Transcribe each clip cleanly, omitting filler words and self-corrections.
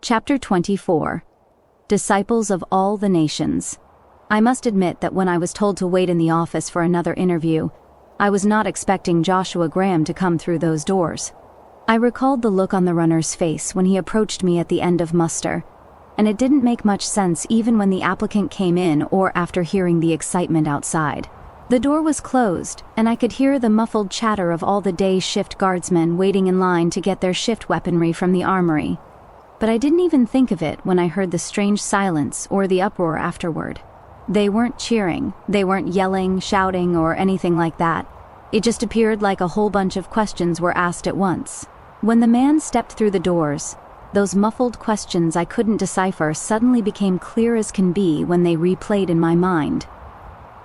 Chapter 24. Disciples of All the Nations. I must admit that when I was told to wait in the office for another interview, I was not expecting Joshua Graham to come through those doors. I recalled the look on the runner's face when he approached me at the end of muster, and it didn't make much sense even when the applicant came in or after hearing the excitement outside. The door was closed, and I could hear the muffled chatter of all the day shift guardsmen waiting in line to get their shift weaponry from the armory. But I didn't even think of it when I heard the strange silence or the uproar afterward. They weren't cheering, they weren't yelling, shouting, or anything like that. It just appeared like a whole bunch of questions were asked at once. When the man stepped through the doors, those muffled questions I couldn't decipher suddenly became clear as can be when they replayed in my mind.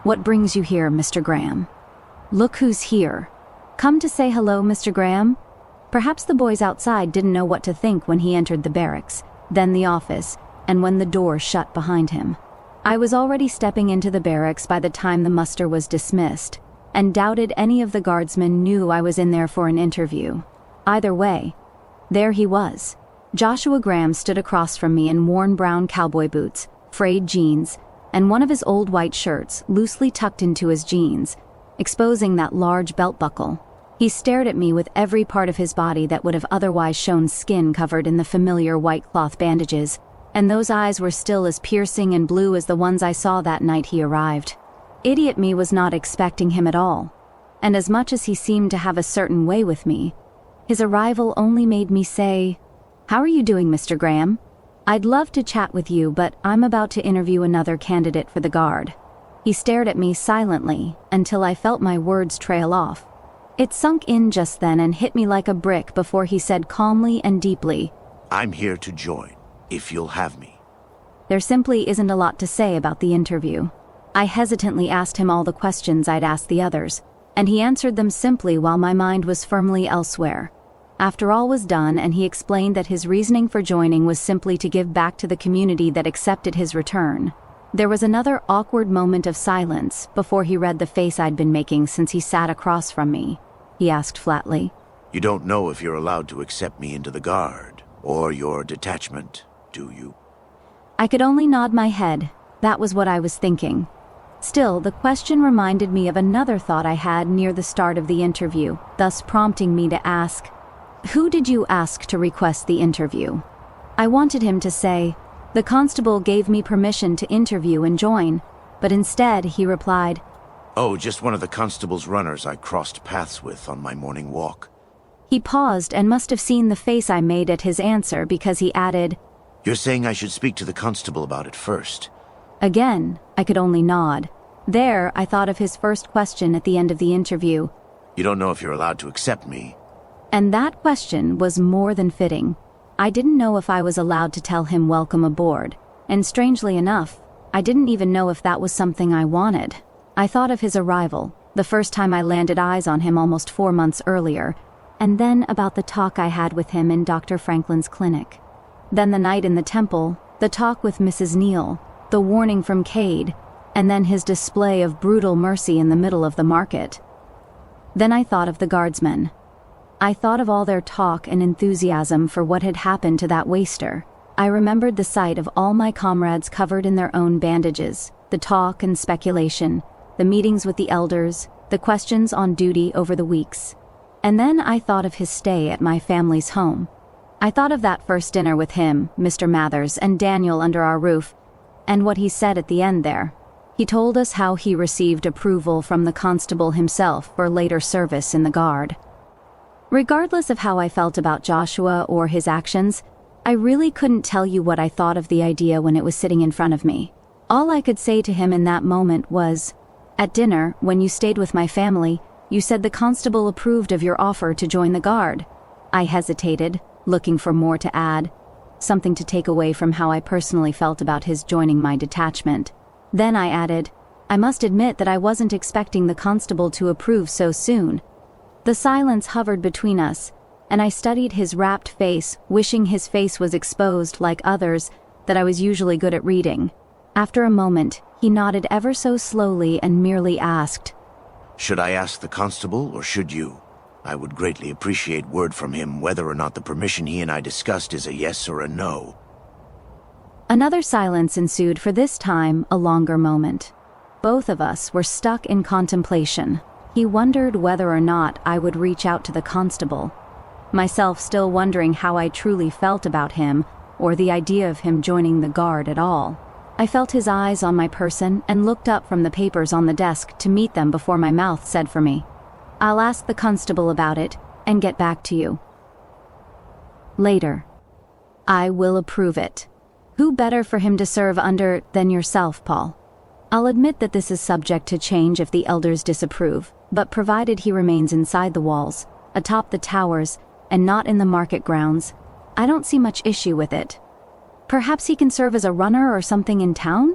"What brings you here, Mr. Graham? Look who's here. Come to say hello, Mr. Graham?" Perhaps the boys outside didn't know what to think when he entered the barracks, then the office, and when the door shut behind him. I was already stepping into the barracks by the time the muster was dismissed, and doubted any of the guardsmen knew I was in there for an interview. Either way, there he was. Joshua Graham stood across from me in worn brown cowboy boots, frayed jeans, and one of his old white shirts loosely tucked into his jeans, exposing that large belt buckle. He stared at me with every part of his body that would have otherwise shown skin covered in the familiar white cloth bandages, and those eyes were still as piercing and blue as the ones I saw that night he arrived. Idiot me was not expecting him at all, and as much as he seemed to have a certain way with me, his arrival only made me say, "How are you doing, Mr. Graham? I'd love to chat with you, but I'm about to interview another candidate for the guard." He stared at me silently until I felt my words trail off. It sunk in just then and hit me like a brick before he said calmly and deeply, "I'm here to join, if you'll have me." There simply isn't a lot to say about the interview. I hesitantly asked him all the questions I'd asked the others, and he answered them simply while my mind was firmly elsewhere. After all was done and he explained that his reasoning for joining was simply to give back to the community that accepted his return, there was another awkward moment of silence before he read the face I'd been making since he sat across from me. He asked flatly, "You don't know if you're allowed to accept me into the guard, or your detachment, do you?" I could only nod my head. That was what I was thinking. Still, the question reminded me of another thought I had near the start of the interview, thus prompting me to ask, "Who did you ask to request the interview?" I wanted him to say, "The constable gave me permission to interview and join," but instead he replied, "Oh, just one of the constable's runners I crossed paths with on my morning walk." He paused and must have seen the face I made at his answer because he added, "You're saying I should speak to the constable about it first?" Again, I could only nod. There, I thought of his first question at the end of the interview. "You don't know if you're allowed to accept me?" And that question was more than fitting. I didn't know if I was allowed to tell him welcome aboard, and strangely enough, I didn't even know if that was something I wanted. I thought of his arrival, the first time I landed eyes on him almost 4 months earlier, and then about the talk I had with him in Dr. Franklin's clinic. Then the night in the temple, the talk with Mrs. Neal, the warning from Cade, and then his display of brutal mercy in the middle of the market. Then I thought of the guardsmen. I thought of all their talk and enthusiasm for what had happened to that waster. I remembered the sight of all my comrades covered in their own bandages, the talk and speculation, the meetings with the elders, the questions on duty over the weeks. And then I thought of his stay at my family's home. I thought of that first dinner with him, Mr. Mathers, and Daniel under our roof, and what he said at the end there. He told us how he received approval from the constable himself for later service in the guard. Regardless of how I felt about Joshua or his actions, I really couldn't tell you what I thought of the idea when it was sitting in front of me. All I could say to him in that moment was, "At dinner, when you stayed with my family, you said the constable approved of your offer to join the guard." I hesitated, looking for more to add, something to take away from how I personally felt about his joining my detachment. Then I added, "I must admit that I wasn't expecting the constable to approve so soon." The silence hovered between us, and I studied his rapt face, wishing his face was exposed like others that I was usually good at reading. After a moment, he nodded ever so slowly and merely asked, "Should I ask the constable, or should you? I would greatly appreciate word from him whether or not the permission he and I discussed is a yes or a no." Another silence ensued, for this time a longer moment. Both of us were stuck in contemplation. He wondered whether or not I would reach out to the constable, myself still wondering how I truly felt about him or the idea of him joining the guard at all. I felt his eyes on my person and looked up from the papers on the desk to meet them before my mouth said for me, "I'll ask the constable about it and get back to you later. I will approve it. Who better for him to serve under than yourself, Paul? I'll admit that this is subject to change if the elders disapprove, but provided he remains inside the walls, atop the towers, and not in the market grounds, I don't see much issue with it. Perhaps he can serve as a runner or something in town?"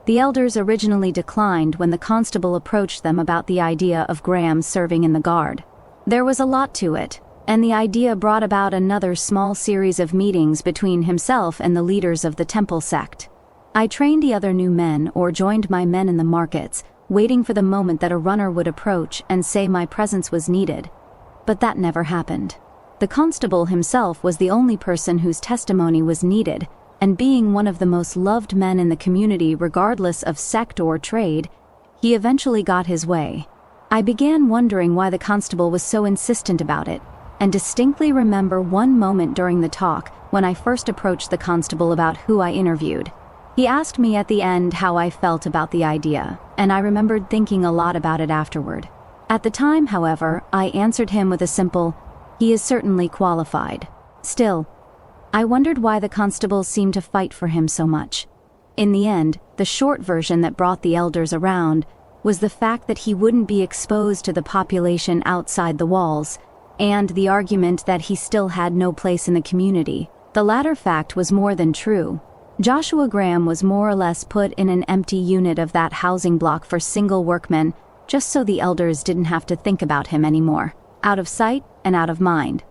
The elders originally declined when the constable approached them about the idea of Graham serving in the guard. There was a lot to it, and the idea brought about another small series of meetings between himself and the leaders of the temple sect. I trained the other new men or joined my men in the markets, waiting for the moment that a runner would approach and say my presence was needed. But that never happened. The constable himself was the only person whose testimony was needed, and being one of the most loved men in the community regardless of sect or trade, he eventually got his way. I began wondering why the constable was so insistent about it, and distinctly remember one moment during the talk when I first approached the constable about who I interviewed. He asked me at the end how I felt about the idea, and I remembered thinking a lot about it afterward. At the time, however, I answered him with a simple, "He is certainly qualified." Still, I wondered why the constable seemed to fight for him so much. In the end, the short version that brought the elders around was the fact that he wouldn't be exposed to the population outside the walls, and the argument that he still had no place in the community. The latter fact was more than true. Joshua Graham was more or less put in an empty unit of that housing block for single workmen, just so the elders didn't have to think about him anymore, out of sight and out of mind.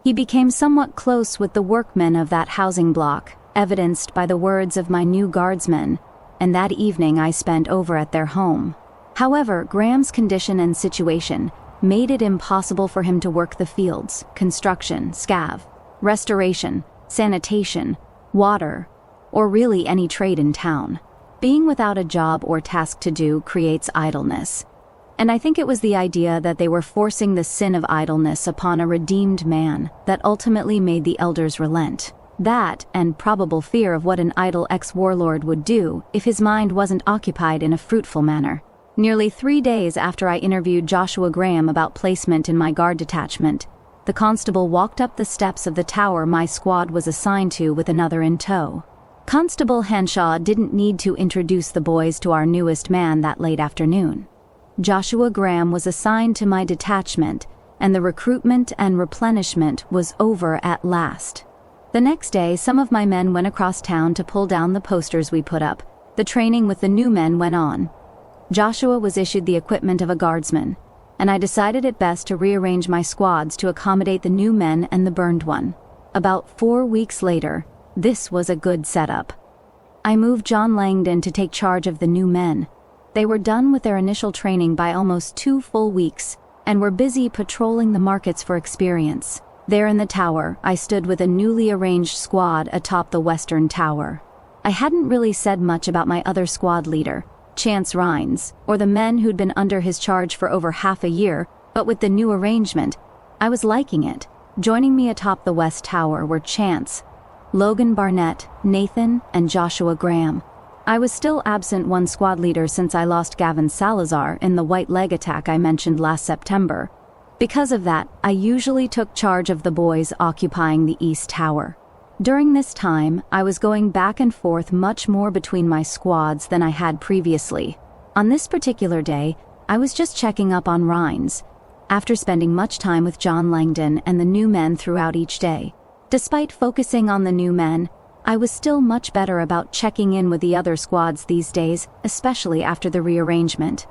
He became somewhat close with the workmen of that housing block, evidenced by the words of my new guardsmen, and that evening I spent over at their home. However, Graham's condition and situation made it impossible for him to work the fields, construction, scav, restoration, sanitation, water, or really any trade in town. Being without a job or task to do creates idleness. And I think it was the idea that they were forcing the sin of idleness upon a redeemed man that ultimately made the elders relent. That, and probable fear of what an idle ex-warlord would do if his mind wasn't occupied in a fruitful manner. Nearly 3 days after I interviewed Joshua Graham about placement in my guard detachment, the constable walked up the steps of the tower my squad was assigned to with another in tow. Constable Henshaw didn't need to introduce the boys to our newest man that late afternoon. Joshua Graham was assigned to my detachment, and the recruitment and replenishment was over at last. The next day, some of my men went across town to pull down the posters we put up. The training with the new men went on. Joshua was issued the equipment of a guardsman, and I decided it best to rearrange my squads to accommodate the new men and the burned one. About 4 weeks later, this was a good setup. I moved John Langdon to take charge of the new men. They were done with their initial training by almost 2 full weeks, and were busy patrolling the markets for experience. There in the tower, I stood with a newly arranged squad atop the western tower. I hadn't really said much about my other squad leader, Chance Rhines, or the men who'd been under his charge for over half a year, but with the new arrangement, I was liking it. Joining me atop the west tower were Chance, Logan Barnett, Nathan, and Joshua Graham. I was still absent one squad leader since I lost Gavin Salazar in the white leg attack I mentioned last September. Because of that, I usually took charge of the boys occupying the east tower. During this time, I was going back and forth much more between my squads than I had previously. On this particular day, I was just checking up on Rhines, after spending much time with John Langdon and the new men throughout each day. Despite focusing on the new men, I was still much better about checking in with the other squads these days, especially after the rearrangement.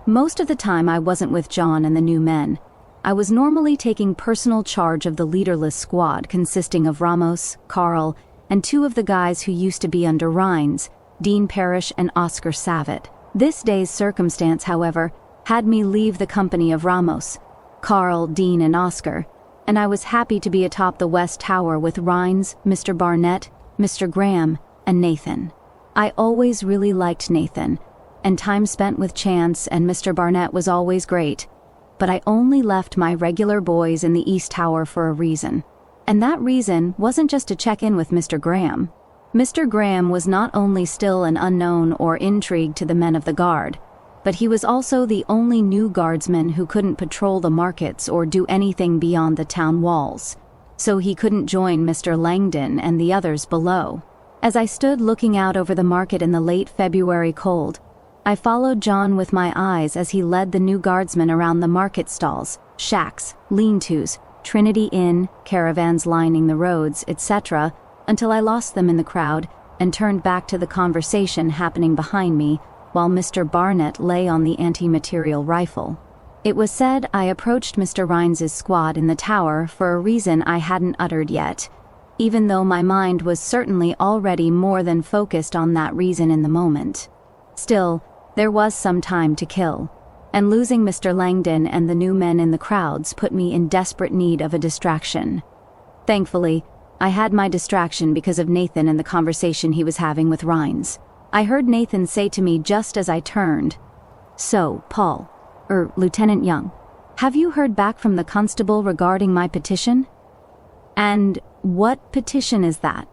Most of the time I wasn't with John and the new men. I was normally taking personal charge of the leaderless squad consisting of Ramos, Carl, and 2 of the guys who used to be under Rhines, Dean Parrish and Oscar Savitt. This day's circumstance, however, had me leave the company of Ramos, Carl, Dean, and Oscar, and I was happy to be atop the west tower with Rhines, Mr. Barnett, Mr. Graham, and Nathan. I always really liked Nathan, and time spent with Chance and Mr. Barnett was always great, but I only left my regular boys in the East Tower for a reason. And that reason wasn't just to check in with Mr. Graham. Mr. Graham was not only still an unknown or intrigue to the men of the guard, but he was also the only new guardsman who couldn't patrol the markets or do anything beyond the town walls, so he couldn't join Mr. Langdon and the others below. As I stood looking out over the market in the late February cold, I followed John with my eyes as he led the new guardsmen around the market stalls, shacks, lean-tos, Trinity Inn, caravans lining the roads, etc., until I lost them in the crowd and turned back to the conversation happening behind me while Mr. Barnett lay on the anti-material rifle. It was said I approached Mr. Rhines's squad in the tower for a reason I hadn't uttered yet, even though my mind was certainly already more than focused on that reason in the moment. Still, there was some time to kill, and losing Mr. Langdon and the new men in the crowds put me in desperate need of a distraction. Thankfully, I had my distraction because of Nathan and the conversation he was having with Rhines. I heard Nathan say to me just as I turned, "So, Paul, Lieutenant Young, have you heard back from the constable regarding my petition?" "And what petition is that?"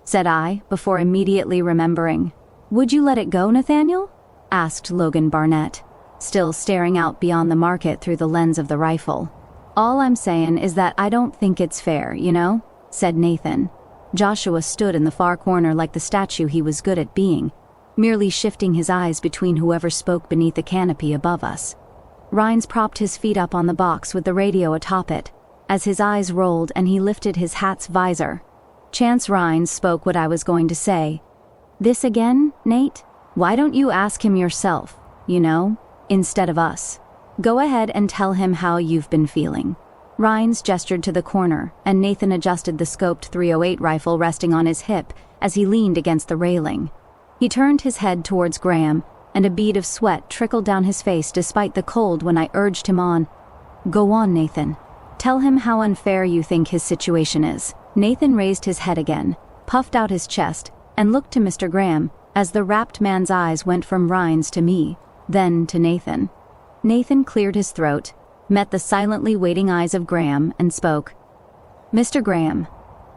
said I, before immediately remembering. "Would you let it go, Nathaniel?" asked Logan Barnett, still staring out beyond the market through the lens of the rifle. "All I'm saying is that I don't think it's fair, you know?" said Nathan. Joshua stood in the far corner like the statue he was good at being, merely shifting his eyes between whoever spoke beneath the canopy above us. Rhines propped his feet up on the box with the radio atop it, as his eyes rolled and he lifted his hat's visor. Chance Rhines spoke what I was going to say. "This again, Nate? Why don't you ask him yourself, you know, instead of us? Go ahead and tell him how you've been feeling." Rhines gestured to the corner, and Nathan adjusted the scoped .308 rifle resting on his hip as he leaned against the railing. He turned his head towards Graham, and a bead of sweat trickled down his face despite the cold when I urged him on. "Go on, Nathan. Tell him how unfair you think his situation is." Nathan raised his head again, puffed out his chest, and looked to Mr. Graham as the wrapped man's eyes went from Rhines to me, then to Nathan. Nathan cleared his throat, met the silently waiting eyes of Graham, and spoke. "Mr. Graham,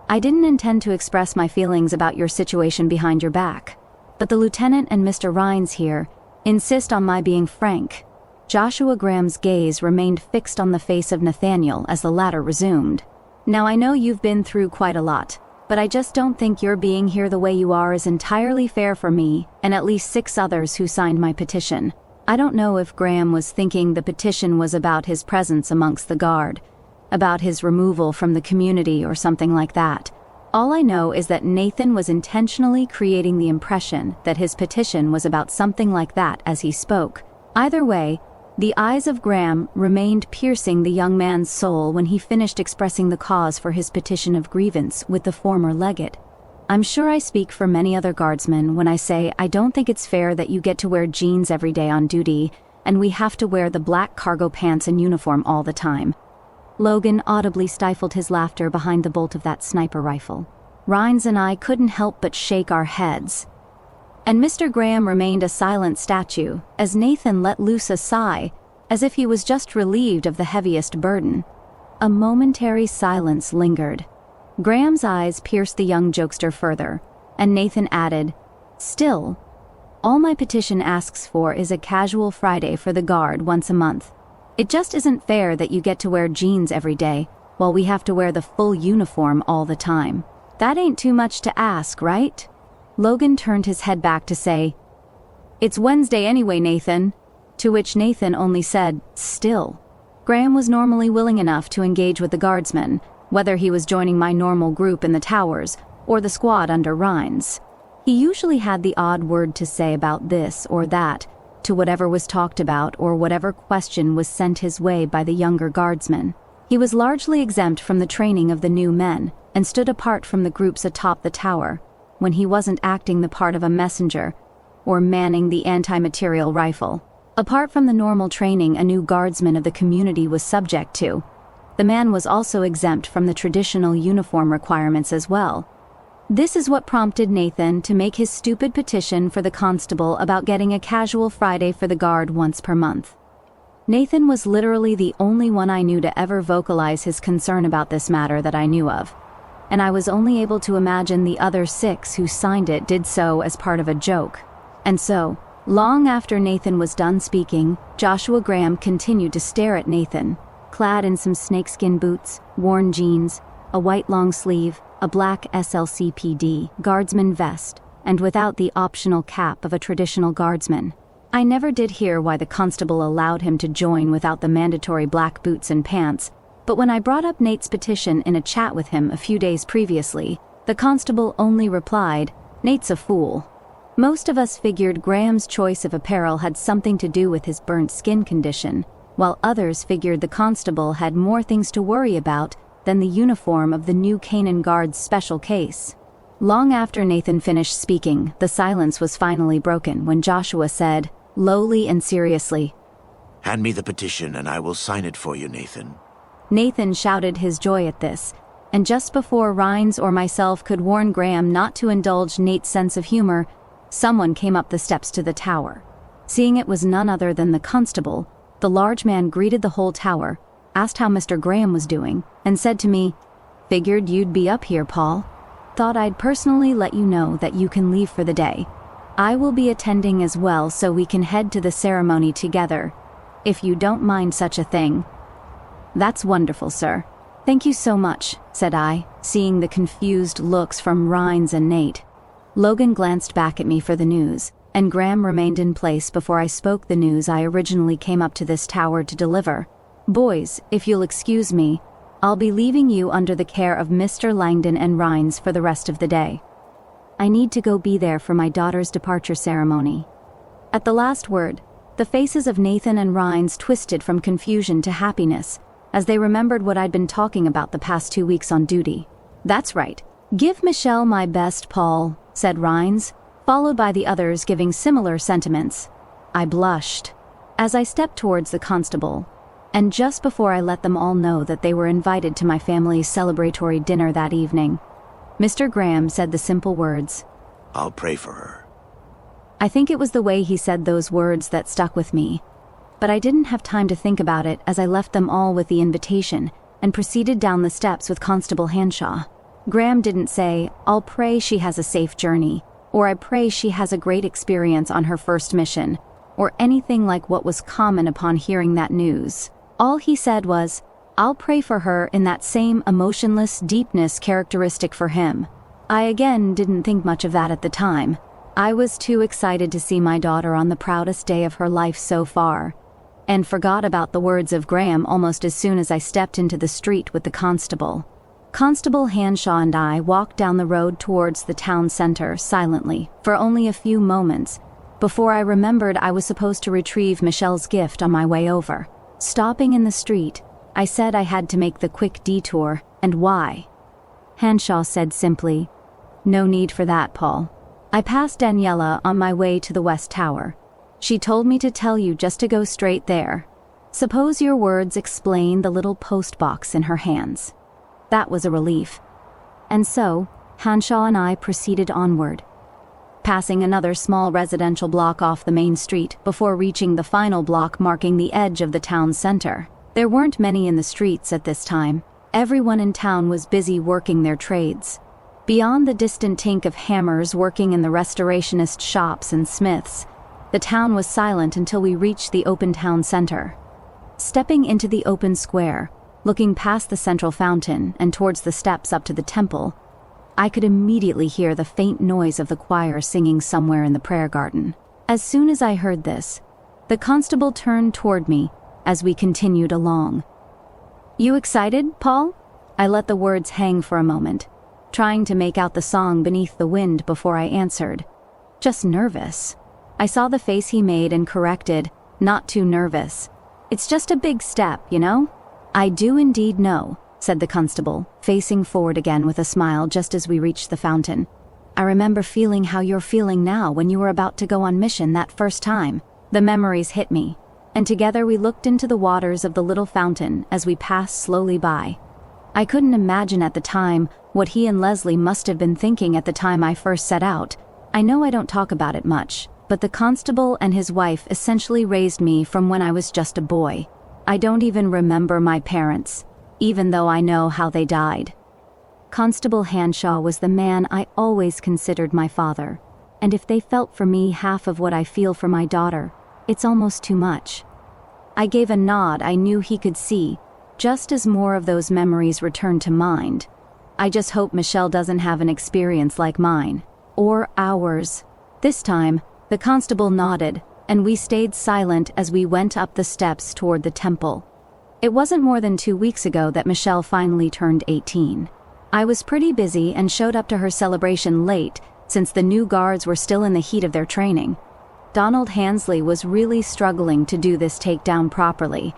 I didn't intend to express my feelings about your situation behind your back, but the lieutenant and Mr. Rhines here insist on my being frank." Joshua Graham's gaze remained fixed on the face of Nathaniel as the latter resumed. "Now I know you've been through quite a lot, but I just don't think your being here the way you are is entirely fair for me and at least 6 others who signed my petition." I don't know if Graham was thinking the petition was about his presence amongst the guard, about his removal from the community or something like that. All I know is that Nathan was intentionally creating the impression that his petition was about something like that as he spoke. Either way, the eyes of Graham remained piercing the young man's soul when he finished expressing the cause for his petition of grievance with the former legate. I'm sure I speak for many other guardsmen when I say I don't think it's fair that you get to wear jeans every day on duty, and we have to wear the black cargo pants and uniform all the time. Logan audibly stifled his laughter behind the bolt of that sniper rifle. Rhines and I couldn't help but shake our heads. And Mr. Graham remained a silent statue, as Nathan let loose a sigh, as if he was just relieved of the heaviest burden. A momentary silence lingered. Graham's eyes pierced the young jokester further, and Nathan added, "Still, all my petition asks for is a casual Friday for the guard once a month. It just isn't fair that you get to wear jeans every day, while we have to wear the full uniform all the time. That ain't too much to ask, right?" Logan turned his head back to say, "It's Wednesday anyway, Nathan," to which Nathan only said, "Still." Graham was normally willing enough to engage with the guardsmen, whether he was joining my normal group in the towers or the squad under Rhines. He usually had the odd word to say about this or that to whatever was talked about or whatever question was sent his way by the younger guardsmen. He was largely exempt from the training of the new men and stood apart from the groups atop the tower when he wasn't acting the part of a messenger or manning the anti-material rifle. Apart from the normal training a new guardsman of the community was subject to, the man was also exempt from the traditional uniform requirements as well. This is what prompted Nathan to make his stupid petition for the constable about getting a casual Friday for the guard once per month. Nathan was literally the only one I knew to ever vocalize his concern about this matter that I knew of, and I was only able to imagine the other 6 who signed it did so as part of a joke. And so, long after Nathan was done speaking, Joshua Graham continued to stare at Nathan, clad in some snakeskin boots, worn jeans, a white long sleeve, a black SLCPD guardsman vest, and without the optional cap of a traditional guardsman. I never did hear why the constable allowed him to join without the mandatory black boots and pants, but when I brought up Nate's petition in a chat with him a few days previously, the constable only replied, "Nate's a fool." Most of us figured Graham's choice of apparel had something to do with his burnt skin condition, while others figured the constable had more things to worry about than the uniform of the new Canaan Guard's special case. Long after Nathan finished speaking, the silence was finally broken when Joshua said, lowly and seriously, "Hand me the petition and I will sign it for you, Nathan." Nathan shouted his joy at this, and just before Rhines or myself could warn Graham not to indulge Nate's sense of humor, someone came up the steps to the tower. Seeing it was none other than the constable, the large man greeted the whole tower, asked how Mr. Graham was doing, and said to me, "Figured you'd be up here, Paul. Thought I'd personally let you know that you can leave for the day. I will be attending as well so we can head to the ceremony together, if you don't mind such a thing." "That's wonderful, sir. Thank you so much," said I, seeing the confused looks from Rhines and Nate. Logan glanced back at me for the news, and Graham remained in place before I spoke the news I originally came up to this tower to deliver. "Boys, if you'll excuse me, I'll be leaving you under the care of Mr. Langdon and Rhines for the rest of the day. I need to go be there for my daughter's departure ceremony." At the last word, the faces of Nathan and Rhines twisted from confusion to happiness as they remembered what I'd been talking about the past 2 weeks on duty. "That's right. Give Michelle my best, Paul," said Rhines, followed by the others giving similar sentiments. I blushed as I stepped towards the constable, and just before I let them all know that they were invited to my family's celebratory dinner that evening, Mr. Graham said the simple words, "I'll pray for her." I think it was the way he said those words that stuck with me, but I didn't have time to think about it as I left them all with the invitation and proceeded down the steps with Constable Hanshaw. Graham didn't say, "I'll pray she has a safe journey," or "I pray she has a great experience on her first mission," or anything like what was common upon hearing that news. All he said was, "I'll pray for her," in that same emotionless deepness characteristic for him. I again didn't think much of that at the time. I was too excited to see my daughter on the proudest day of her life so far, and forgot about the words of Graham almost as soon as I stepped into the street with the constable. Constable Hanshaw and I walked down the road towards the town center silently for only a few moments before I remembered I was supposed to retrieve Michelle's gift on my way over. Stopping in the street, I said I had to make the quick detour, and why. Hanshaw said simply, "No need for that, Paul. I passed Daniela on my way to the West Tower. She told me to tell you just to go straight there. Suppose your words explain the little post box in her hands." That was a relief. And so, Hanshaw and I proceeded onward, passing another small residential block off the main street before reaching the final block marking the edge of the town center. There weren't many in the streets at this time. Everyone in town was busy working their trades. Beyond the distant tink of hammers working in the restorationist shops and smiths, the town was silent until we reached the open town center. Stepping into the open square, looking past the central fountain and towards the steps up to the temple, I could immediately hear the faint noise of the choir singing somewhere in the prayer garden. As soon as I heard this, the constable turned toward me as we continued along. "You excited, Paul?" I let the words hang for a moment, trying to make out the song beneath the wind before I answered. "Just nervous." I saw the face he made and corrected, "Not too nervous. It's just a big step, you know?" "I do indeed know," said the constable, facing forward again with a smile just as we reached the fountain. "I remember feeling how you're feeling now when you were about to go on mission that first time." The memories hit me, and together we looked into the waters of the little fountain as we passed slowly by. I couldn't imagine at the time what he and Leslie must have been thinking at the time I first set out. I know I don't talk about it much, but the constable and his wife essentially raised me from when I was just a boy. I don't even remember my parents, even though I know how they died. Constable Hanshaw was the man I always considered my father, and if they felt for me half of what I feel for my daughter, it's almost too much. I gave a nod I knew he could see, just as more of those memories returned to mind. I just hope Michelle doesn't have an experience like mine, or ours. This time, the constable nodded, and we stayed silent as we went up the steps toward the temple. It wasn't more than 2 weeks ago that Michelle finally turned 18. I was pretty busy and showed up to her celebration late, since the new guards were still in the heat of their training. Donald Hansley was really struggling to do this takedown properly,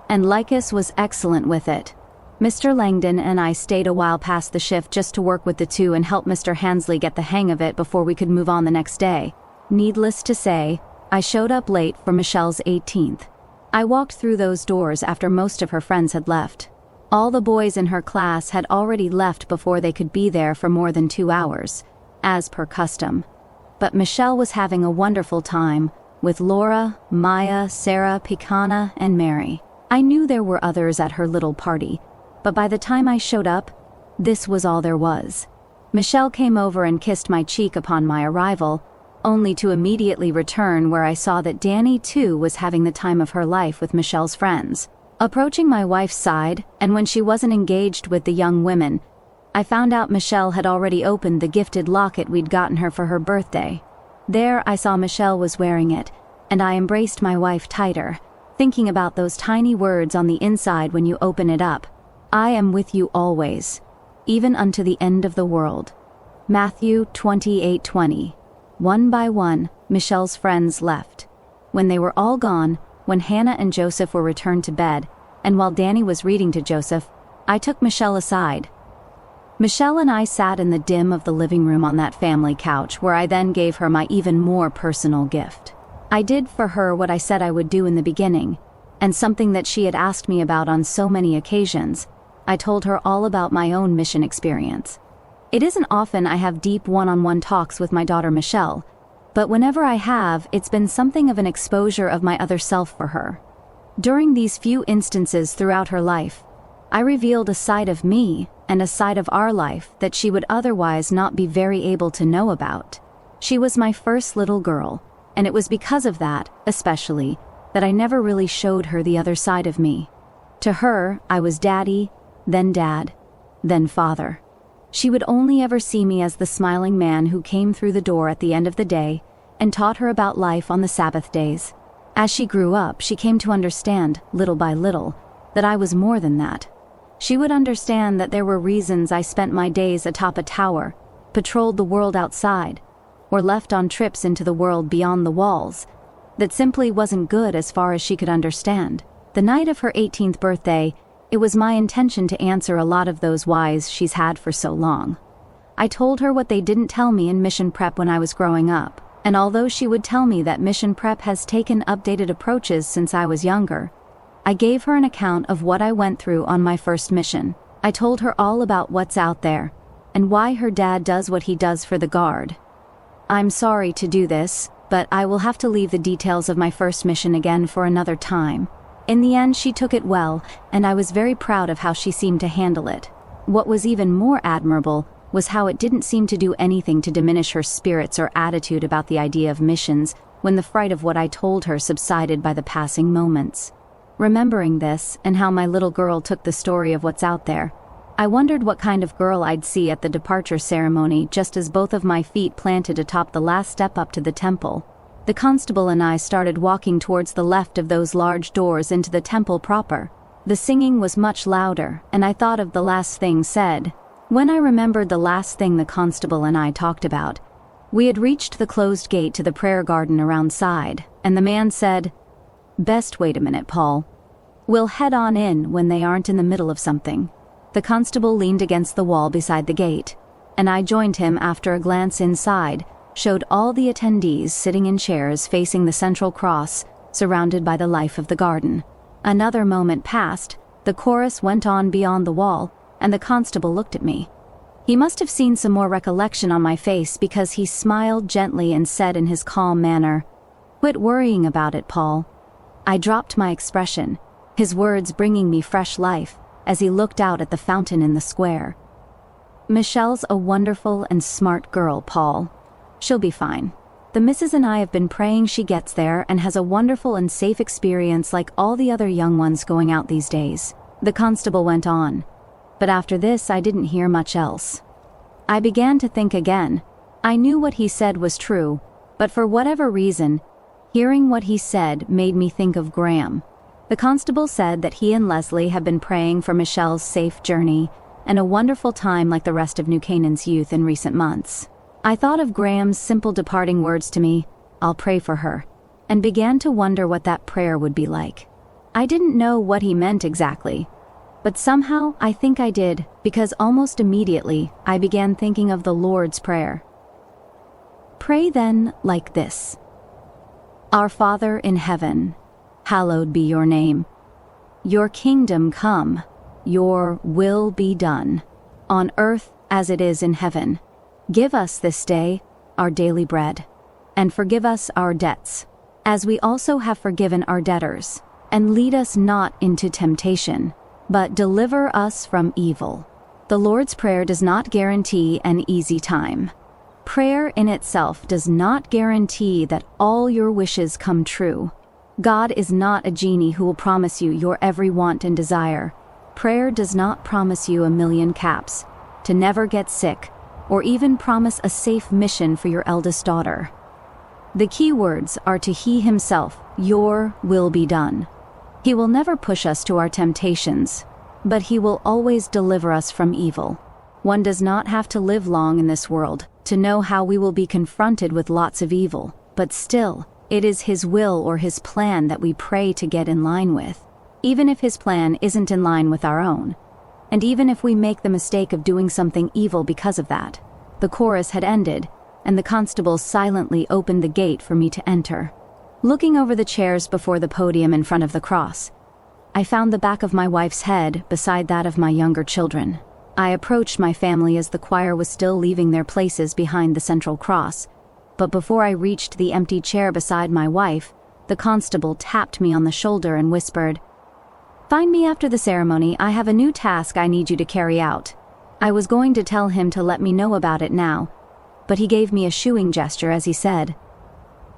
and Lycus was excellent with it. Mr. Langdon and I stayed a while past the shift just to work with the two and help Mr. Hansley get the hang of it before we could move on the next day. Needless to say, I showed up late for Michelle's 18th. I walked through those doors after most of her friends had left. All the boys in her class had already left before they could be there for more than 2 hours, as per custom. But Michelle was having a wonderful time, with Laura, Maya, Sarah, Picana, and Mary. I knew there were others at her little party, but by the time I showed up, this was all there was. Michelle came over and kissed my cheek upon my arrival, only to immediately return where I saw that Danny too was having the time of her life with Michelle's friends. Approaching my wife's side, and when she wasn't engaged with the young women, I found out Michelle had already opened the gifted locket we'd gotten her for her birthday. There I saw Michelle was wearing it, and I embraced my wife tighter, thinking about those tiny words on the inside when you open it up. I am with you always, even unto the end of the world. Matthew 28:20. One by one, Michelle's friends left. When they were all gone, when Hannah and Joseph were returned to bed, and while Danny was reading to Joseph, I took Michelle aside. Michelle and I sat in the dim of the living room on that family couch, where I then gave her my even more personal gift. I did for her what I said I would do in the beginning, and something that she had asked me about on so many occasions. I told her all about my own mission experience. It isn't often I have deep one-on-one talks with my daughter Michelle, but whenever I have, it's been something of an exposure of my other self for her. During these few instances throughout her life, I revealed a side of me and a side of our life that she would otherwise not be very able to know about. She was my first little girl, and it was because of that, especially, that I never really showed her the other side of me. To her, I was daddy, then dad, then father. She would only ever see me as the smiling man who came through the door at the end of the day and taught her about life on the Sabbath days. As she grew up, she came to understand, little by little, that I was more than that. She would understand that there were reasons I spent my days atop a tower, patrolled the world outside, or left on trips into the world beyond the walls, that simply wasn't good as far as she could understand. The night of her 18th birthday, it was my intention to answer a lot of those whys she's had for so long. I told her what they didn't tell me in mission prep when I was growing up, and although she would tell me that mission prep has taken updated approaches since I was younger, I gave her an account of what I went through on my first mission. I told her all about what's out there, and why her dad does what he does for the Guard. I'm sorry to do this, but I will have to leave the details of my first mission again for another time. In the end, she took it well, and I was very proud of how she seemed to handle it. What was even more admirable was how it didn't seem to do anything to diminish her spirits or attitude about the idea of missions when the fright of what I told her subsided by the passing moments. Remembering this, and how my little girl took the story of what's out there, I wondered what kind of girl I'd see at the departure ceremony just as both of my feet planted atop the last step up to the temple. The constable and I started walking towards the left of those large doors into the temple proper. The singing was much louder, and I thought of the last thing said. When I remembered the last thing the constable and I talked about, we had reached the closed gate to the prayer garden around side, and the man said, "Best wait a minute, Paul. We'll head on in when they aren't in the middle of something." The constable leaned against the wall beside the gate, and I joined him after a glance inside, showed all the attendees sitting in chairs facing the central cross, surrounded by the life of the garden. Another moment passed, the chorus went on beyond the wall, and the constable looked at me. He must have seen some more recollection on my face because he smiled gently and said in his calm manner, "Quit worrying about it, Paul." I dropped my expression, his words bringing me fresh life as he looked out at the fountain in the square. "Michelle's a wonderful and smart girl, Paul. She'll be fine. The missus and I have been praying she gets there and has a wonderful and safe experience like all the other young ones going out these days," the constable went on. But after this, I didn't hear much else. I began to think again. I knew what he said was true, but for whatever reason, hearing what he said made me think of Graham. The constable said that he and Leslie had been praying for Michelle's safe journey and a wonderful time like the rest of New Canaan's youth in recent months. I thought of Graham's simple departing words to me, "I'll pray for her," and began to wonder what that prayer would be like. I didn't know what he meant exactly, but somehow I think I did, because almost immediately I began thinking of the Lord's Prayer. Pray then like this: Our Father in heaven, hallowed be your name. Your kingdom come, your will be done, on earth as it is in heaven. Give us this day our daily bread, and forgive us our debts, as we also have forgiven our debtors. And lead us not into temptation, but deliver us from evil. The Lord's Prayer does not guarantee an easy time. Prayer in itself does not guarantee that all your wishes come true. God is not a genie who will promise you your every want and desire. Prayer does not promise you 1,000,000 caps, to never get sick, or even promise a safe mission for your eldest daughter. The key words are to He Himself, your will be done. He will never push us to our temptations, but He will always deliver us from evil. One does not have to live long in this world to know how we will be confronted with lots of evil, but still, it is His will or His plan that we pray to get in line with, even if His plan isn't in line with our own. And even if we make the mistake of doing something evil because of that. The chorus had ended, and the constable silently opened the gate for me to enter. Looking over the chairs before the podium in front of the cross, I found the back of my wife's head beside that of my younger children. I approached my family as the choir was still leaving their places behind the central cross, but before I reached the empty chair beside my wife, the constable tapped me on the shoulder and whispered, "Find me after the ceremony. I have a new task I need you to carry out." I was going to tell him to let me know about it now, but he gave me a shooing gesture as he said,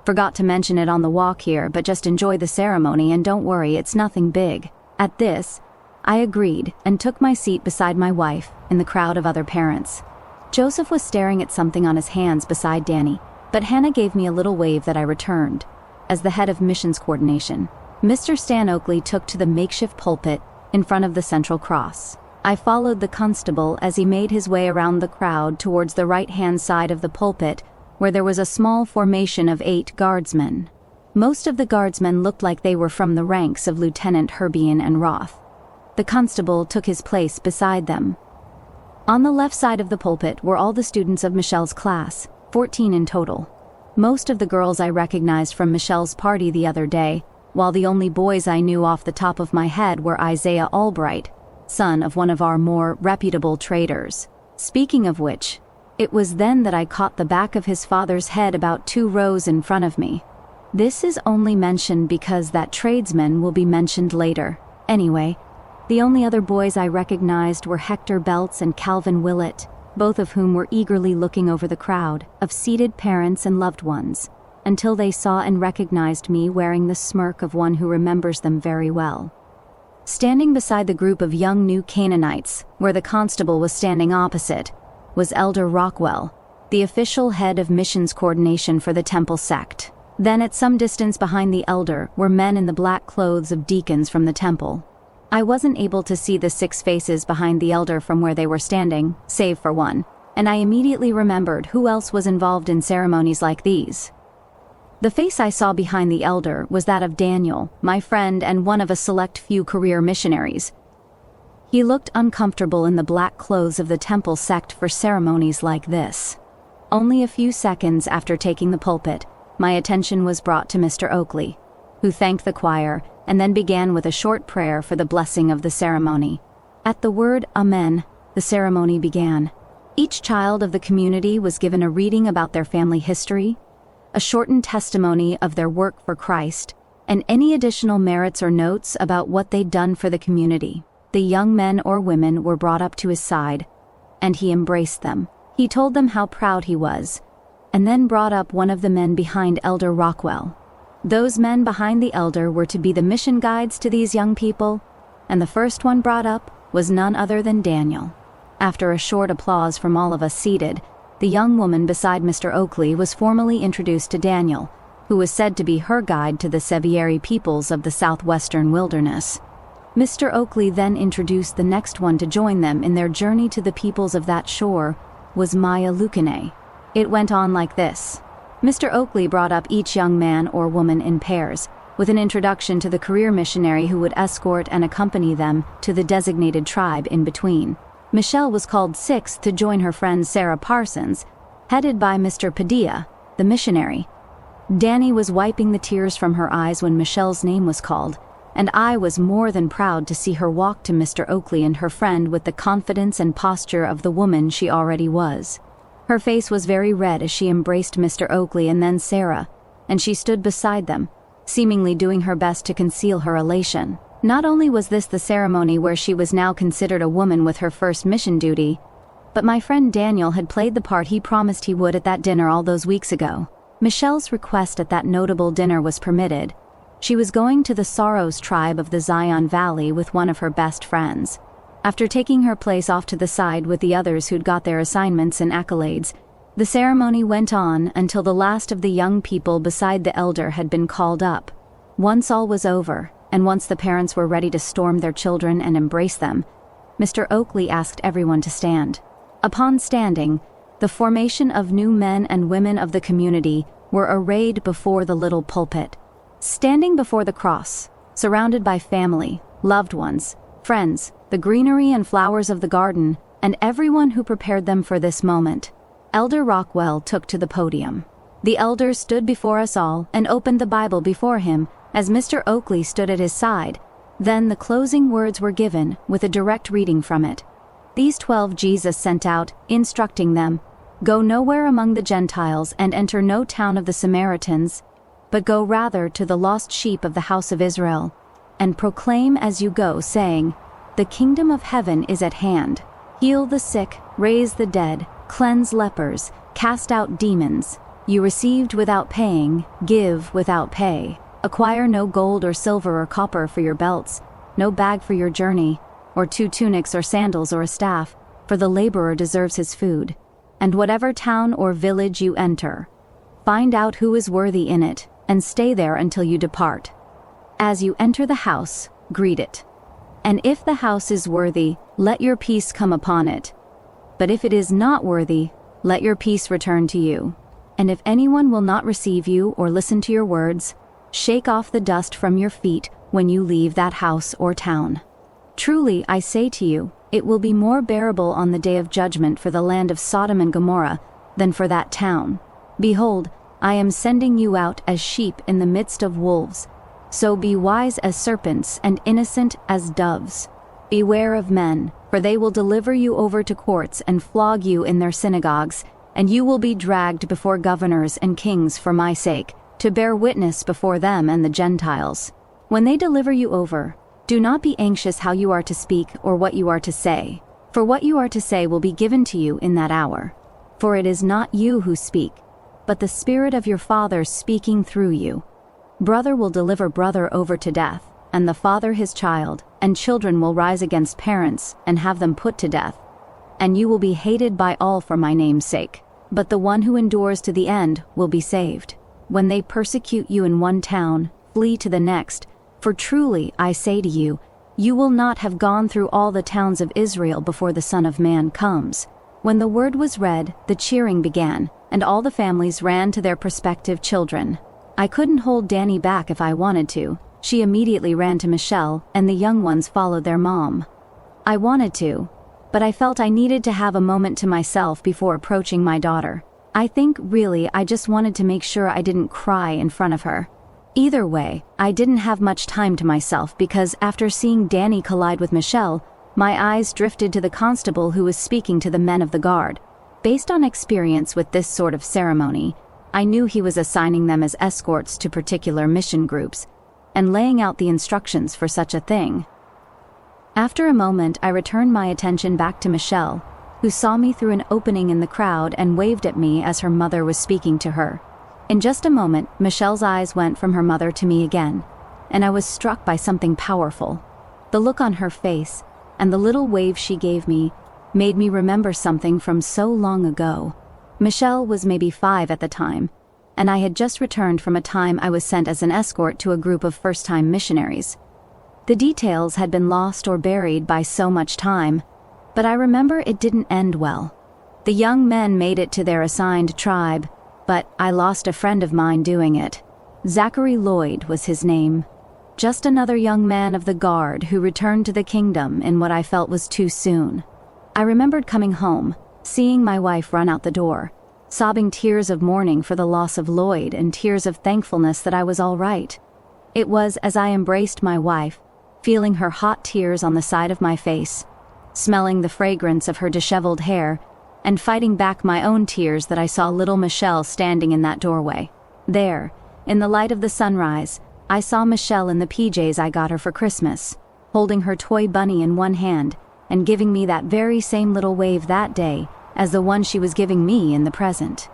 "Forgot to mention it on the walk here, but just enjoy the ceremony and don't worry, it's nothing big." At this, I agreed and took my seat beside my wife in the crowd of other parents. Joseph was staring at something on his hands beside Danny, but Hannah gave me a little wave that I returned. As the head of missions coordination, Mr. Stan Oakley took to the makeshift pulpit in front of the central cross. I followed the constable as he made his way around the crowd towards the right-hand side of the pulpit, where there was a small formation of 8 guardsmen. Most of the guardsmen looked like they were from the ranks of Lieutenant Herbian and Roth. The constable took his place beside them. On the left side of the pulpit were all the students of Michelle's class, 14 in total. Most of the girls I recognized from Michelle's party the other day, while the only boys I knew off the top of my head were Isaiah Albright, son of one of our more reputable traders. Speaking of which, it was then that I caught the back of his father's head about 2 rows in front of me. This is only mentioned because that tradesman will be mentioned later. Anyway, the only other boys I recognized were Hector Belts and Calvin Willett, both of whom were eagerly looking over the crowd of seated parents and loved ones, until they saw and recognized me wearing the smirk of one who remembers them very well. Standing beside the group of young new Canaanites, where the constable was standing opposite, was Elder Rockwell, the official head of missions coordination for the temple sect. Then at some distance behind the elder were men in the black clothes of deacons from the temple. I wasn't able to see the 6 faces behind the elder from where they were standing, save for one, and I immediately remembered who else was involved in ceremonies like these. The face I saw behind the elder was that of Daniel, my friend and one of a select few career missionaries. He looked uncomfortable in the black clothes of the temple sect for ceremonies like this. Only a few seconds after taking the pulpit, my attention was brought to Mr. Oakley, who thanked the choir and then began with a short prayer for the blessing of the ceremony. At the word Amen, the ceremony began. Each child of the community was given a reading about their family history, a shortened testimony of their work for Christ, and any additional merits or notes about what they'd done for the community. The young men or women were brought up to his side, and he embraced them. He told them how proud he was, and then brought up one of the men behind Elder Rockwell. Those men behind the elder were to be the mission guides to these young people, and the first one brought up was none other than Daniel. After a short applause from all of us seated, the young woman beside Mr. Oakley was formally introduced to Daniel, who was said to be her guide to the Sevieri peoples of the southwestern wilderness. Mr. Oakley then introduced the next one to join them in their journey to the peoples of that shore was Maya Lukene. It went on like this. Mr. Oakley brought up each young man or woman in pairs, with an introduction to the career missionary who would escort and accompany them to the designated tribe in between. Michelle was called sixth to join her friend Sarah Parsons, headed by Mr. Padilla, the missionary. Danny was wiping the tears from her eyes when Michelle's name was called, and I was more than proud to see her walk to Mr. Oakley and her friend with the confidence and posture of the woman she already was. Her face was very red as she embraced Mr. Oakley and then Sarah, and she stood beside them, seemingly doing her best to conceal her elation. Not only was this the ceremony where she was now considered a woman with her first mission duty, but my friend Daniel had played the part he promised he would at that dinner all those weeks ago. Michelle's request at that notable dinner was permitted. She was going to the Sorrows tribe of the Zion Valley with one of her best friends. After taking her place off to the side with the others who'd got their assignments and accolades, the ceremony went on until the last of the young people beside the elder had been called up. Once all was over, and once the parents were ready to storm their children and embrace them, Mr. Oakley asked everyone to stand. Upon standing, the formation of new men and women of the community were arrayed before the little pulpit. Standing before the cross, surrounded by family, loved ones, friends, the greenery and flowers of the garden, and everyone who prepared them for this moment, Elder Rockwell took to the podium. The elder stood before us all and opened the Bible before him as Mr. Oakley stood at his side. Then the closing words were given with a direct reading from it. These 12 Jesus sent out, instructing them, "Go nowhere among the Gentiles and enter no town of the Samaritans, but go rather to the lost sheep of the house of Israel, and proclaim as you go, saying, the kingdom of heaven is at hand. Heal the sick, raise the dead, cleanse lepers, cast out demons. You received without paying, give without pay. Acquire no gold or silver or copper for your belts, no bag for your journey, or 2 tunics or sandals or a staff, for the laborer deserves his food. And whatever town or village you enter, find out who is worthy in it, and stay there until you depart. As you enter the house, greet it. And if the house is worthy, let your peace come upon it. But if it is not worthy, let your peace return to you. And if anyone will not receive you or listen to your words, shake off the dust from your feet when you leave that house or town. Truly, I say to you, it will be more bearable on the day of judgment for the land of Sodom and Gomorrah than for that town. Behold, I am sending you out as sheep in the midst of wolves. So be wise as serpents and innocent as doves. Beware of men, for they will deliver you over to courts and flog you in their synagogues, and you will be dragged before governors and kings for my sake, to bear witness before them and the Gentiles. When they deliver you over, do not be anxious how you are to speak or what you are to say, for what you are to say will be given to you in that hour. For it is not you who speak, but the Spirit of your Father speaking through you. Brother will deliver brother over to death, and the father his child, and children will rise against parents and have them put to death. And you will be hated by all for my name's sake, but the one who endures to the end will be saved. When they persecute you in one town, flee to the next, for truly, I say to you, you will not have gone through all the towns of Israel before the Son of Man comes. When the word was read, the cheering began, and all the families ran to their prospective children. I couldn't hold Danny back if I wanted to. She immediately ran to Michelle, and the young ones followed their mom. I wanted to, but I felt I needed to have a moment to myself before approaching my daughter. I think, really, I just wanted to make sure I didn't cry in front of her. Either way, I didn't have much time to myself because after seeing Danny collide with Michelle, My eyes drifted to the constable who was speaking to the men of the guard. Based on experience with this sort of ceremony, I knew he was assigning them as escorts to particular mission groups and laying out the instructions for such a thing. After a moment, I returned my attention back to Michelle, who saw me through an opening in the crowd and waved at me as her mother was speaking to her. In just a moment, Michelle's eyes went from her mother to me again, and I was struck by something powerful. The look on her face and the little wave she gave me made me remember something from so long ago. Michelle was maybe 5 at the time, and I had just returned from a time I was sent as an escort to a group of first-time missionaries. The details had been lost or buried by so much time, but I remember it didn't end well. The young men made it to their assigned tribe, but I lost a friend of mine doing it. Zachary Lloyd was his name. Just another young man of the guard who returned to the kingdom in what I felt was too soon. I remembered coming home, seeing my wife run out the door, sobbing tears of mourning for the loss of Lloyd and tears of thankfulness that I was all right. It was as I embraced my wife, feeling her hot tears on the side of my face, smelling the fragrance of her disheveled hair, and fighting back my own tears that I saw little Michelle standing in that doorway. There, in the light of the sunrise, I saw Michelle in the PJs I got her for Christmas, holding her toy bunny in one hand and giving me that very same little wave that day as the one she was giving me in the present.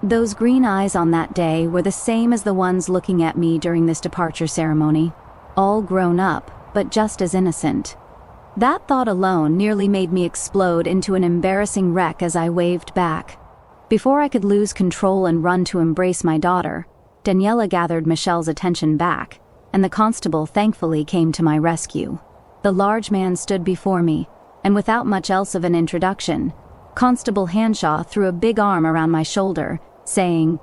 Those green eyes on that day were the same as the ones looking at me during this departure ceremony, all grown up, but just as innocent. That thought alone nearly made me explode into an embarrassing wreck as I waved back. Before I could lose control and run to embrace my daughter, Daniela gathered Michelle's attention back, and the constable thankfully came to my rescue. The large man stood before me, and without much else of an introduction, Constable Hanshaw threw a big arm around my shoulder, saying,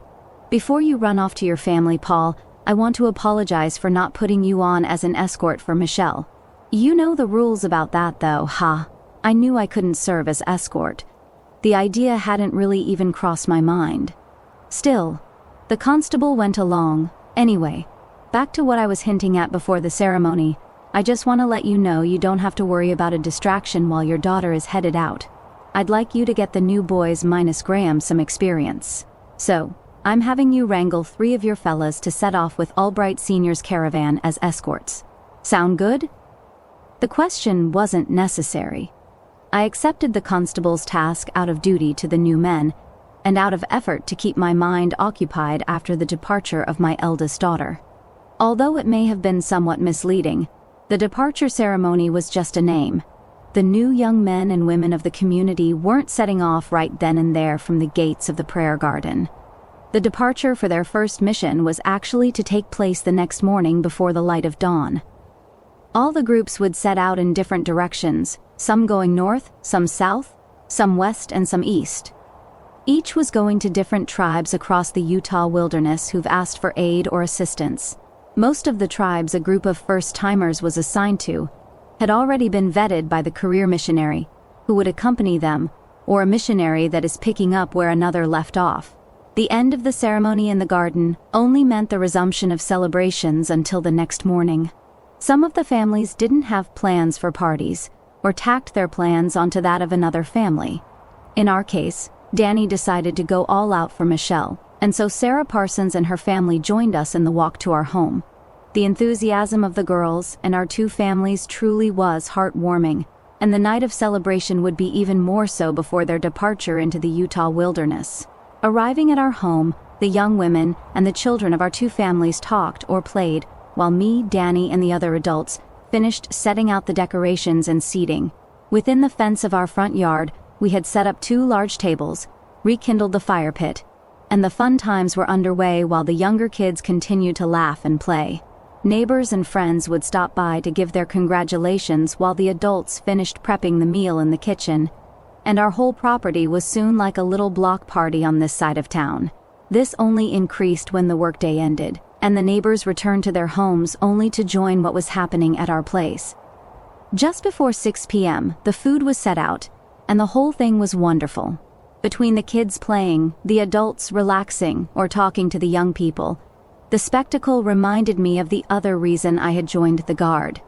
"Before you run off to your family, Paul, I want to apologize for not putting you on as an escort for Michelle. You know the rules about that, though, huh? I knew I couldn't serve as escort. The idea hadn't really even crossed my mind." Still, the constable went along. Anyway, back to what I was hinting at before the ceremony. I just want to let you know you don't have to worry about a distraction while your daughter is headed out. I'd like you to get the new boys minus Graham some experience. So, I'm having you wrangle 3 of your fellas to set off with Albright Sr.'s caravan as escorts. Sound good? The question wasn't necessary. I accepted the constable's task out of duty to the new men, and out of effort to keep my mind occupied after the departure of my eldest daughter. Although it may have been somewhat misleading, the departure ceremony was just a name. The new young men and women of the community weren't setting off right then and there from the gates of the prayer garden. The departure for their first mission was actually to take place the next morning before the light of dawn. All the groups would set out in different directions, some going north, some south, some west, and some east. Each was going to different tribes across the Utah wilderness who've asked for aid or assistance. Most of the tribes a group of first-timers was assigned to had already been vetted by the career missionary, who would accompany them, or a missionary that is picking up where another left off. The end of the ceremony in the garden only meant the resumption of celebrations until the next morning. Some of the families didn't have plans for parties, or tacked their plans onto that of another family. In our case, Danny decided to go all out for Michelle, and so Sarah Parsons and her family joined us in the walk to our home. The enthusiasm of the girls and our 2 families truly was heartwarming, and the night of celebration would be even more so before their departure into the Utah wilderness. Arriving at our home, the young women and the children of our 2 families talked or played, while me, Danny, and the other adults finished setting out the decorations and seating. Within the fence of our front yard, we had set up 2 large tables, rekindled the fire pit, and the fun times were underway while the younger kids continued to laugh and play. Neighbors and friends would stop by to give their congratulations while the adults finished prepping the meal in the kitchen, and our whole property was soon like a little block party on this side of town. This only increased when the workday ended, and the neighbors returned to their homes only to join what was happening at our place. Just before 6 p.m., the food was set out, and the whole thing was wonderful. Between the kids playing, the adults relaxing or talking to the young people, the spectacle reminded me of the other reason I had joined the Guard.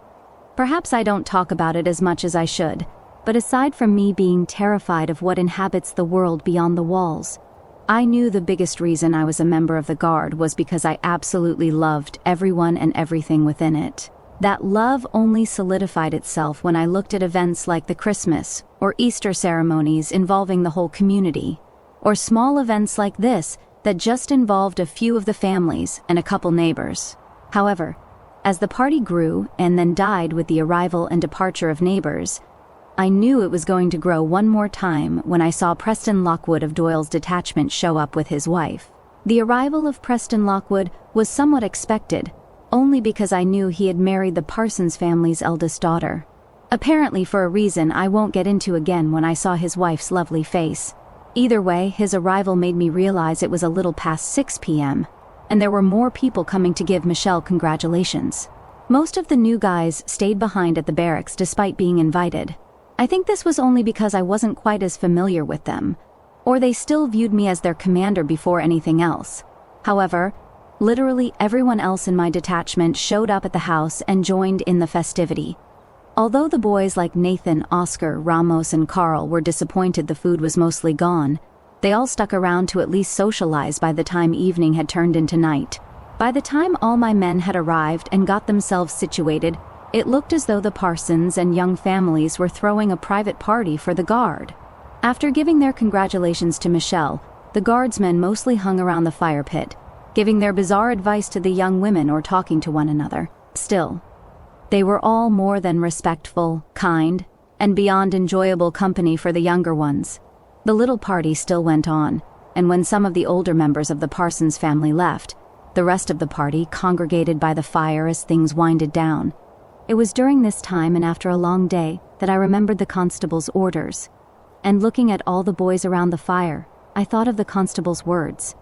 Perhaps I don't talk about it as much as I should, but aside from me being terrified of what inhabits the world beyond the walls, I knew the biggest reason I was a member of the Guard was because I absolutely loved everyone and everything within it. That love only solidified itself when I looked at events like the Christmas or Easter ceremonies involving the whole community, or small events like this that just involved a few of the families and a couple neighbors. However, as the party grew and then died with the arrival and departure of neighbors, I knew it was going to grow one more time when I saw Preston Lockwood of Doyle's detachment show up with his wife. The arrival of Preston Lockwood was somewhat expected, only because I knew he had married the Parsons family's eldest daughter. Apparently for a reason I won't get into again when I saw his wife's lovely face. Either way, his arrival made me realize it was a little past 6 p.m., and there were more people coming to give Michelle congratulations. Most of the new guys stayed behind at the barracks despite being invited. I think this was only because I wasn't quite as familiar with them, or they still viewed me as their commander before anything else. However, literally everyone else in my detachment showed up at the house and joined in the festivity. Although the boys like Nathan, Oscar, Ramos, and Carl were disappointed the food was mostly gone, they all stuck around to at least socialize by the time evening had turned into night. By the time all my men had arrived and got themselves situated, it looked as though the Parsons and young families were throwing a private party for the Guard. After giving their congratulations to Michelle, the Guardsmen mostly hung around the fire pit, giving their bizarre advice to the young women or talking to one another. Still, they were all more than respectful, kind, and beyond enjoyable company for the younger ones. The little party still went on, and when some of the older members of the Parsons family left, the rest of the party congregated by the fire as things winded down. It was during this time and after a long day that I remembered the constable's orders. And looking at all the boys around the fire, I thought of the constable's words.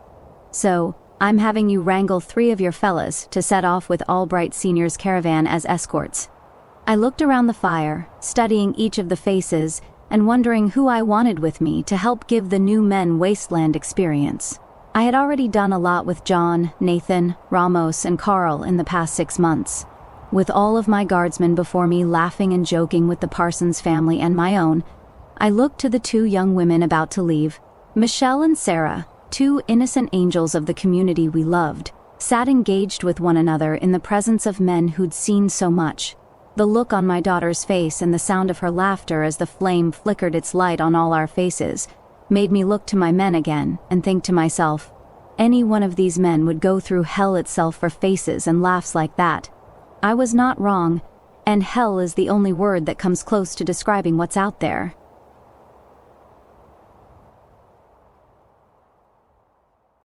So, I'm having you wrangle 3 of your fellas to set off with Albright Sr.'s caravan as escorts. I looked around the fire, studying each of the faces and wondering who I wanted with me to help give the new men wasteland experience. I had already done a lot with John, Nathan, Ramos, and Carl in the past 6 months. With all of my guardsmen before me laughing and joking with the Parsons family and my own, I looked to the 2 young women about to leave. Michelle and Sarah, 2 innocent angels of the community we loved, sat engaged with one another in the presence of men who'd seen so much. The look on my daughter's face and the sound of her laughter as the flame flickered its light on all our faces made me look to my men again and think to myself, any one of these men would go through hell itself for faces and laughs like that. I was not wrong, and hell is the only word that comes close to describing what's out there.